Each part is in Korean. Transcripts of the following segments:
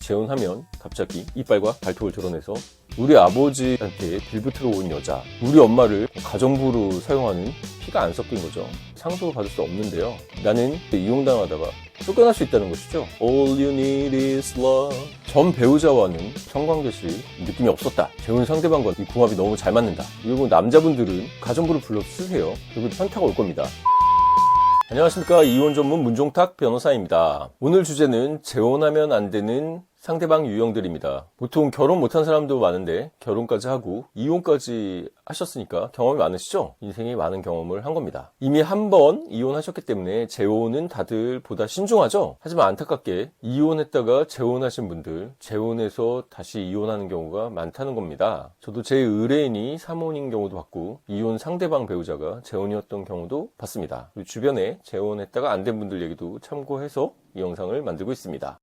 재혼하면 갑자기 이빨과 발톱을 드러내서 우리 아버지한테 빌붙으러 온 여자, 우리 엄마를 가정부로 사용하는 피가 안 섞인 거죠. 상속을 받을 수 없는데요. 나는 이용당하다가 쫓겨날 수 있다는 것이죠. All you need is love. 전 배우자와는 성관계 시 느낌이 없었다. 재혼 상대방과 이 궁합이 너무 잘 맞는다. 그리고 남자분들은 가정부를 불러 쓰세요. 그리고 현타가 올 겁니다. 안녕하십니까, 이혼 전문 문종탁 변호사입니다. 오늘 주제는 재혼하면 안 되는 상대방 유형들입니다. 보통 결혼 못한 사람도 많은데 결혼까지 하고 이혼까지 하셨으니까 경험이 많으시죠? 인생에 많은 경험을 한 겁니다. 이미 한 번 이혼하셨기 때문에 재혼은 다들 보다 신중하죠? 하지만 안타깝게 이혼했다가 재혼하신 분들, 재혼해서 다시 이혼하는 경우가 많다는 겁니다. 저도 제 의뢰인이 사모님 경우도 봤고 이혼 상대방 배우자가 재혼이었던 경우도 봤습니다. 그리고 주변에 재혼했다가 안 된 분들 얘기도 참고해서 이 영상을 만들고 있습니다.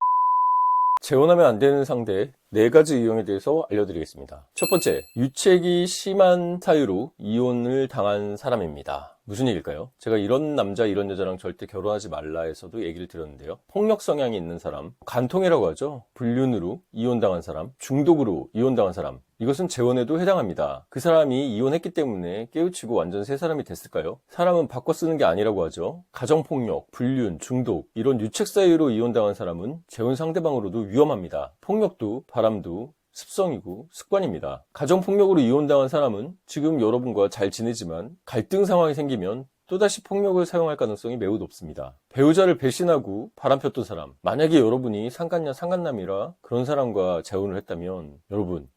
재혼하면 안 되는 상대 4가지 유형에 대해서 알려드리겠습니다. 첫 번째, 유책이 심한 사유로 이혼을 당한 사람입니다. 무슨 얘기일까요? 제가 이런 남자 이런 여자랑 절대 결혼하지 말라 해서도 얘기를 드렸는데요. 폭력 성향이 있는 사람, 간통이라고 하죠. 불륜으로 이혼당한 사람, 중독으로 이혼당한 사람, 이것은 재혼에도 해당합니다. 그 사람이 이혼했기 때문에 깨우치고 완전 새 사람이 됐을까요? 사람은 바꿔 쓰는 게 아니라고 하죠. 가정폭력, 불륜, 중독, 이런 유책 사유로 이혼당한 사람은 재혼 상대방으로도 위험합니다. 폭력도 바람도 습성이고 습관입니다. 가정폭력으로 이혼당한 사람은 지금 여러분과 잘 지내지만 갈등 상황이 생기면 또다시 폭력을 사용할 가능성이 매우 높습니다. 배우자를 배신하고 바람폈던 사람, 만약에 여러분이 상간녀 상간남이라 그런 사람과 재혼을 했다면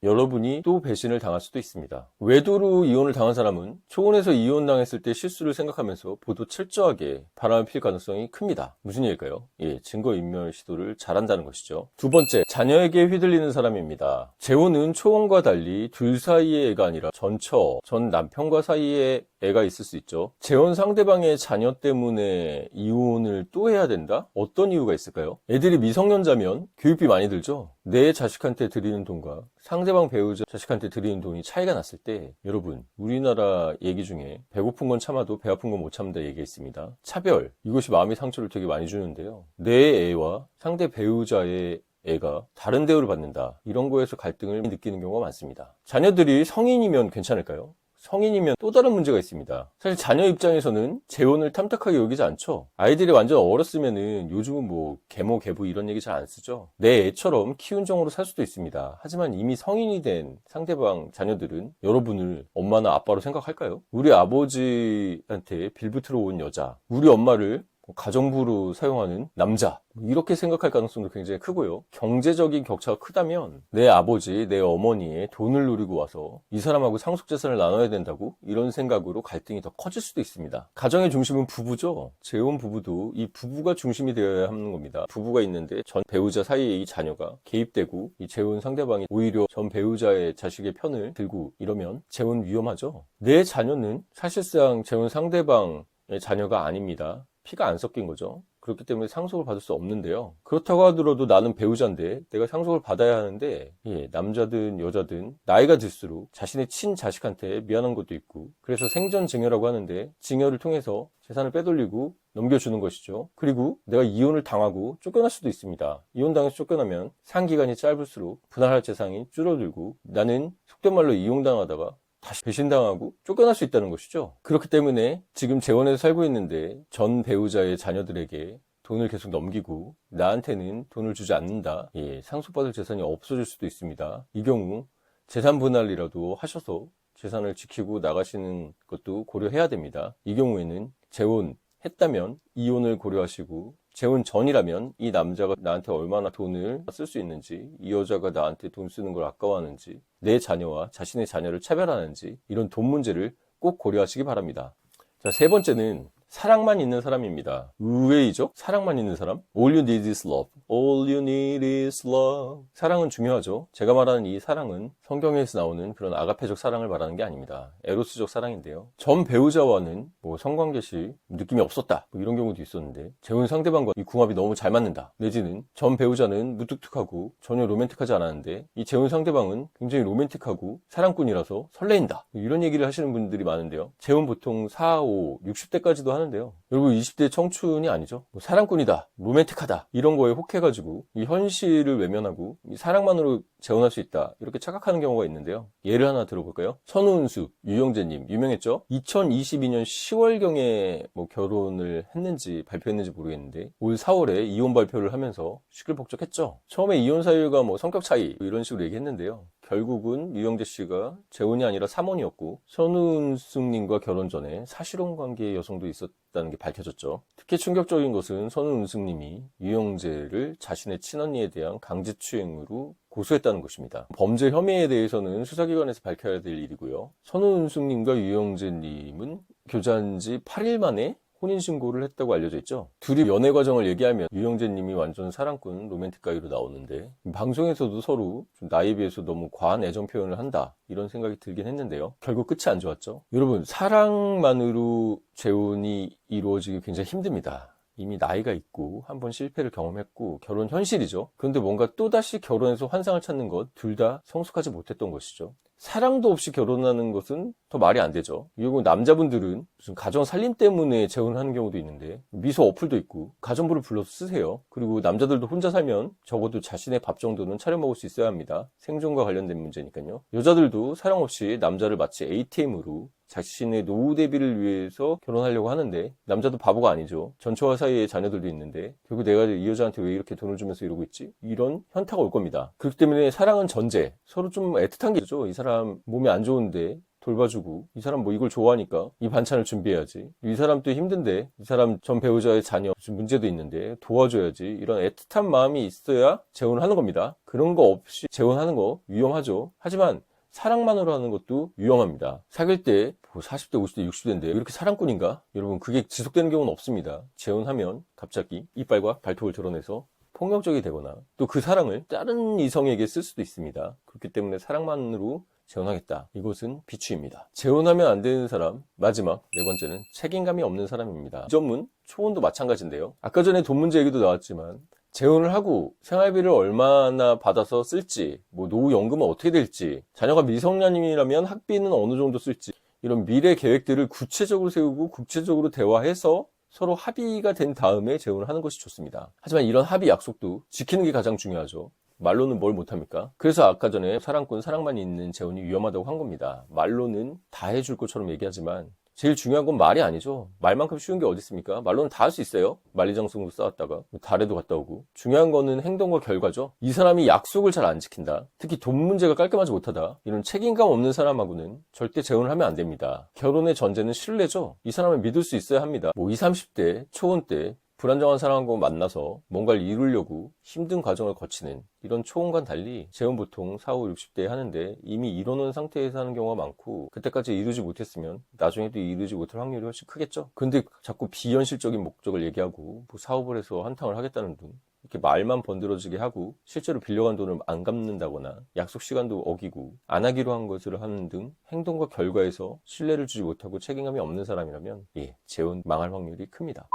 여러분이 또 배신을 당할 수도 있습니다. 외도로 이혼을 당한 사람은 초혼에서 이혼당했을 때 실수를 생각하면서 보도 철저하게 바람을 필 가능성이 큽니다. 무슨 얘기일까요? 증거인멸 시도를 잘한다는 것이죠. 두 번째, 자녀에게 휘둘리는 사람입니다. 재혼은 초혼과 달리 둘 사이의 애가 아니라 전 남편과 사이에 애가 있을 수 있죠. 재혼 상대방의 자녀 때문에 이혼을 또 해야 된다? 어떤 이유가 있을까요? 애들이 미성년자면 교육비 많이 들죠? 내 자식한테 드리는 돈과 상대방 배우자 자식한테 드리는 돈이 차이가 났을 때, 여러분, 우리나라 얘기 중에 배고픈 건 참아도 배 아픈 건 못 참는다 얘기가 있습니다. 차별, 이것이 마음의 상처를 되게 많이 주는데요. 내 애와 상대 배우자의 애가 다른 대우를 받는다, 이런 거에서 갈등을 느끼는 경우가 많습니다. 자녀들이 성인이면 괜찮을까요? 성인이면 또 다른 문제가 있습니다. 사실 자녀 입장에서는 재혼을 탐탁하게 여기지 않죠. 아이들이 완전 어렸으면은 요즘은 계모, 계부 이런 얘기 잘 안 쓰죠. 내 애처럼 키운 정으로 살 수도 있습니다. 하지만 이미 성인이 된 상대방 자녀들은 여러분을 엄마나 아빠로 생각할까요? 우리 아버지한테 빌붙으러 온 여자, 우리 엄마를 가정부로 사용하는 남자, 이렇게 생각할 가능성도 굉장히 크고요. 경제적인 격차가 크다면 내 아버지, 내 어머니의 돈을 노리고 와서 이 사람하고 상속재산을 나눠야 된다고, 이런 생각으로 갈등이 더 커질 수도 있습니다. 가정의 중심은 부부죠. 재혼 부부도 이 부부가 중심이 되어야 하는 겁니다. 부부가 있는데 전 배우자 사이에 이 자녀가 개입되고 이 재혼 상대방이 오히려 전 배우자의 자식의 편을 들고 이러면 재혼 위험하죠. 내 자녀는 사실상 재혼 상대방의 자녀가 아닙니다. 피가 안 섞인 거죠. 그렇기 때문에 상속을 받을 수 없는데요. 그렇다고 하더라도 나는 배우자인데 내가 상속을 받아야 하는데, 남자든 여자든 나이가 들수록 자신의 친자식한테 미안한 것도 있고, 그래서 생전증여라고 하는데 증여를 통해서 재산을 빼돌리고 넘겨주는 것이죠. 그리고 내가 이혼을 당하고 쫓겨날 수도 있습니다. 이혼당해서 쫓겨나면 상기간이 짧을수록 분할할 재산이 줄어들고 나는 속된 말로 이용당하다가 다시 배신당하고 쫓겨날 수 있다는 것이죠. 그렇기 때문에 지금 재혼해서 살고 있는데 전 배우자의 자녀들에게 돈을 계속 넘기고 나한테는 돈을 주지 않는다, 상속받을 재산이 없어질 수도 있습니다. 이 경우 재산 분할이라도 하셔서 재산을 지키고 나가시는 것도 고려해야 됩니다. 이 경우에는 재혼했다면 이혼을 고려하시고, 재혼 전이라면 이 남자가 나한테 얼마나 돈을 쓸 수 있는지, 이 여자가 나한테 돈 쓰는 걸 아까워하는지, 내 자녀와 자신의 자녀를 차별하는지, 이런 돈 문제를 꼭 고려하시기 바랍니다. 자, 세 번째는 사랑만 있는 사람입니다. 의외이죠? 사랑만 있는 사람? All you need is love. All you need is love. 사랑은 중요하죠. 제가 말하는 이 사랑은 성경에서 나오는 그런 아가페적 사랑을 말하는 게 아닙니다. 에로스적 사랑인데요. 전 배우자와는 성관계 시 느낌이 없었다, 이런 경우도 있었는데 재혼 상대방과 이 궁합이 너무 잘 맞는다, 내지는 전 배우자는 무뚝뚝하고 전혀 로맨틱하지 않았는데 이 재혼 상대방은 굉장히 로맨틱하고 사랑꾼이라서 설레인다, 이런 얘기를 하시는 분들이 많은데요. 재혼 보통 4, 5, 60대까지도 하는데요. 여러분 20대 청춘이 아니죠. 뭐 사랑꾼이다, 로맨틱하다 이런 거에 혹해가지고 이 현실을 외면하고 이 사랑만으로 재혼할 수 있다 이렇게 착각하는 경우가 있는데요. 예를 하나 들어볼까요? 선우은수, 유영재님 유명했죠? 2022년 10월경에 뭐 결혼을 했는지 발표했는지 모르겠는데 올 4월에 이혼 발표를 하면서 시끌벅적했죠. 처음에 이혼 사유가 뭐 성격 차이 이런 식으로 얘기했는데요. 결국은 유영재 씨가 재혼이 아니라 삼혼이었고 선우은숙님과 결혼 전에 사실혼 관계의 여성도 있었다는 게 밝혀졌죠. 특히 충격적인 것은 선우은숙님이 유영재를 자신의 친언니에 대한 강제추행으로 고소했다는 것입니다. 범죄 혐의에 대해서는 수사기관에서 밝혀야 될 일이고요. 선우은숙님과 유영재님은 교제한 지 8일 만에 혼인신고를 했다고 알려져 있죠. 둘이 연애 과정을 얘기하면 유영재님이 완전 사랑꾼 로맨틱 가이로 나오는데 방송에서도 서로 좀 나이에 비해서 너무 과한 애정 표현을 한다 이런 생각이 들긴 했는데요. 결국 끝이 안 좋았죠. 여러분 사랑만으로 재혼이 이루어지기 굉장히 힘듭니다. 이미 나이가 있고 한번 실패를 경험했고 결혼 현실이죠. 그런데 뭔가 또다시 결혼해서 환상을 찾는 것 둘 다 성숙하지 못했던 것이죠. 사랑도 없이 결혼하는 것은 더 말이 안 되죠. 그리고 남자분들은 무슨 가정 살림 때문에 재혼하는 경우도 있는데 미소 어플도 있고 가정부를 불러서 쓰세요. 그리고 남자들도 혼자 살면 적어도 자신의 밥 정도는 차려 먹을 수 있어야 합니다. 생존과 관련된 문제니까요. 여자들도 사랑 없이 남자를 마치 ATM으로 자신의 노후 대비를 위해서 결혼하려고 하는데 남자도 바보가 아니죠. 전처와 사이에 자녀들도 있는데 결국 내가 이 여자한테 왜 이렇게 돈을 주면서 이러고 있지? 이런 현타가 올 겁니다. 그렇기 때문에 사랑은 전제. 서로 좀 애틋한 게 있죠. 이 사람 몸이 안 좋은데 돌봐주고 이 사람 뭐 이걸 좋아하니까 이 반찬을 준비해야지. 이 사람도 힘든데 이 사람 전 배우자의 자녀 무슨 문제도 있는데 도와줘야지. 이런 애틋한 마음이 있어야 재혼을 하는 겁니다. 그런 거 없이 재혼하는 거 위험하죠. 하지만 사랑만으로 하는 것도 위험합니다. 사귈 때 40대, 50대, 60대인데 이렇게 사랑꾼인가? 여러분 그게 지속되는 경우는 없습니다. 재혼하면 갑자기 이빨과 발톱을 드러내서 폭력적이 되거나 또 그 사랑을 다른 이성에게 쓸 수도 있습니다. 그렇기 때문에 사랑만으로 재혼하겠다. 이것은 비추입니다. 재혼하면 안 되는 사람 마지막 네 번째는 책임감이 없는 사람입니다. 이 점은 초혼도 마찬가지인데요. 아까 전에 돈 문제 얘기도 나왔지만 재혼을 하고 생활비를 얼마나 받아서 쓸지, 뭐 노후연금은 어떻게 될지, 자녀가 미성년이라면 학비는 어느 정도 쓸지 이런 미래 계획들을 구체적으로 세우고 구체적으로 대화해서 서로 합의가 된 다음에 재혼을 하는 것이 좋습니다. 하지만 이런 합의 약속도 지키는 게 가장 중요하죠. 말로는 뭘 못합니까? 그래서 아까 전에 사랑꾼, 사랑만 있는 재혼이 위험하다고 한 겁니다. 말로는 다 해줄 것처럼 얘기하지만 제일 중요한 건 말이 아니죠. 말만큼 쉬운 게 어디 있습니까? 말로는 다 할 수 있어요. 만리장성도 쌓았다가 달에도 갔다 오고. 중요한 거는 행동과 결과죠. 이 사람이 약속을 잘 안 지킨다. 특히 돈 문제가 깔끔하지 못하다. 이런 책임감 없는 사람하고는 절대 재혼을 하면 안 됩니다. 결혼의 전제는 신뢰죠. 이 사람을 믿을 수 있어야 합니다. 뭐 20, 30대 초혼 때 불안정한 사람하고 만나서 뭔가를 이루려고 힘든 과정을 거치는 이런 초혼과는 달리 재혼 보통 40, 60대에 하는데 이미 이뤄놓은 상태에서 하는 경우가 많고 그때까지 이루지 못했으면 나중에도 이루지 못할 확률이 훨씬 크겠죠. 근데 자꾸 비현실적인 목적을 얘기하고 뭐 사업을 해서 한탕을 하겠다는 등 이렇게 말만 번들어지게 하고 실제로 빌려간 돈을 안 갚는다거나 약속 시간도 어기고 안 하기로 한 것을 하는 등 행동과 결과에서 신뢰를 주지 못하고 책임감이 없는 사람이라면 재혼 망할 확률이 큽니다.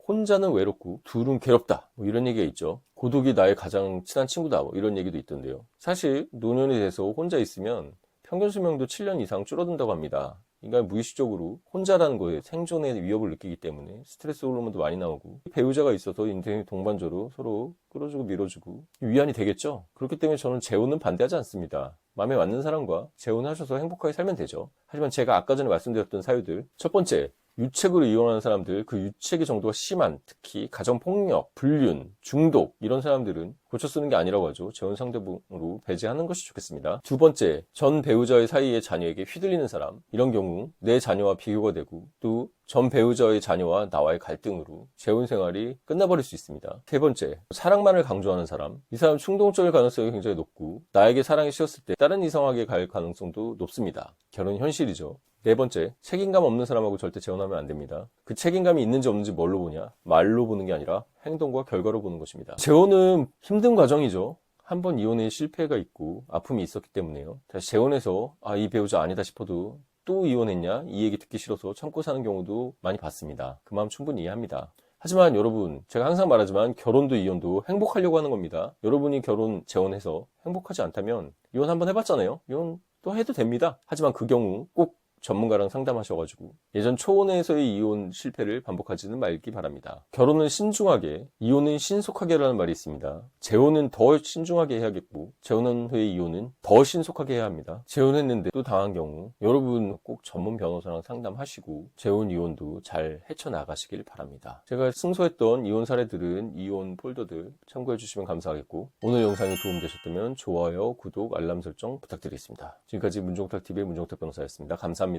혼자는 외롭고 둘은 괴롭다 뭐 이런 얘기가 있죠. 고독이 나의 가장 친한 친구다 뭐 이런 얘기도 있던데요. 사실 노년이 돼서 혼자 있으면 평균 수명도 7년 이상 줄어든다고 합니다. 인간이 무의식적으로 혼자라는 거에 생존의 위협을 느끼기 때문에 스트레스 호르몬도 많이 나오고 배우자가 있어서 인생의 동반자로 서로 끌어주고 밀어주고 위안이 되겠죠. 그렇기 때문에 저는 재혼은 반대하지 않습니다. 마음에 맞는 사람과 재혼하셔서 행복하게 살면 되죠. 하지만 제가 아까 전에 말씀드렸던 사유들 첫 번째 유책으로 이혼하는 사람들, 그 유책의 정도가 심한 특히 가정폭력, 불륜, 중독 이런 사람들은 고쳐 쓰는 게 아니라고 하죠. 재혼 상대방으로 배제하는 것이 좋겠습니다. 두 번째, 전 배우자의 사이에 자녀에게 휘둘리는 사람 이런 경우 내 자녀와 비교가 되고 또 전 배우자의 자녀와 나와의 갈등으로 재혼 생활이 끝나버릴 수 있습니다. 세 번째, 사랑만을 강조하는 사람 이 사람 충동적일 가능성이 굉장히 높고 나에게 사랑이 식었을 때 다른 이성에게 갈 가능성도 높습니다. 결혼 현실이죠. 네 번째, 책임감 없는 사람하고 절대 재혼하면 안 됩니다. 그 책임감이 있는지 없는지 뭘로 보냐? 말로 보는 게 아니라 행동과 결과로 보는 것입니다. 재혼은 힘든 과정이죠. 한 번 이혼에 실패가 있고 아픔이 있었기 때문에요. 다시 재혼해서 이 배우자 아니다 싶어도 또 이혼했냐? 이 얘기 듣기 싫어서 참고 사는 경우도 많이 봤습니다. 그 마음 충분히 이해합니다. 하지만 여러분, 제가 항상 말하지만 결혼도 이혼도 행복하려고 하는 겁니다. 여러분이 결혼, 재혼해서 행복하지 않다면 이혼 한번 해봤잖아요. 이혼 또 해도 됩니다. 하지만 그 경우 꼭 전문가랑 상담하셔가지고 예전 초혼에서의 이혼 실패를 반복하지는 말기 바랍니다. 결혼은 신중하게, 이혼은 신속하게라는 말이 있습니다. 재혼은 더 신중하게 해야겠고 재혼한 후에 이혼은 더 신속하게 해야 합니다. 재혼했는데 또 당한 경우 여러분 꼭 전문 변호사랑 상담하시고 재혼 이혼도 잘 헤쳐나가시길 바랍니다. 제가 승소했던 이혼 사례들은 이혼 폴더들 참고해 주시면 감사하겠고, 오늘 영상이 도움되셨다면 좋아요, 구독, 알람 설정 부탁드리겠습니다. 지금까지 문종탁TV의 문종탁 변호사였습니다. 감사합니다.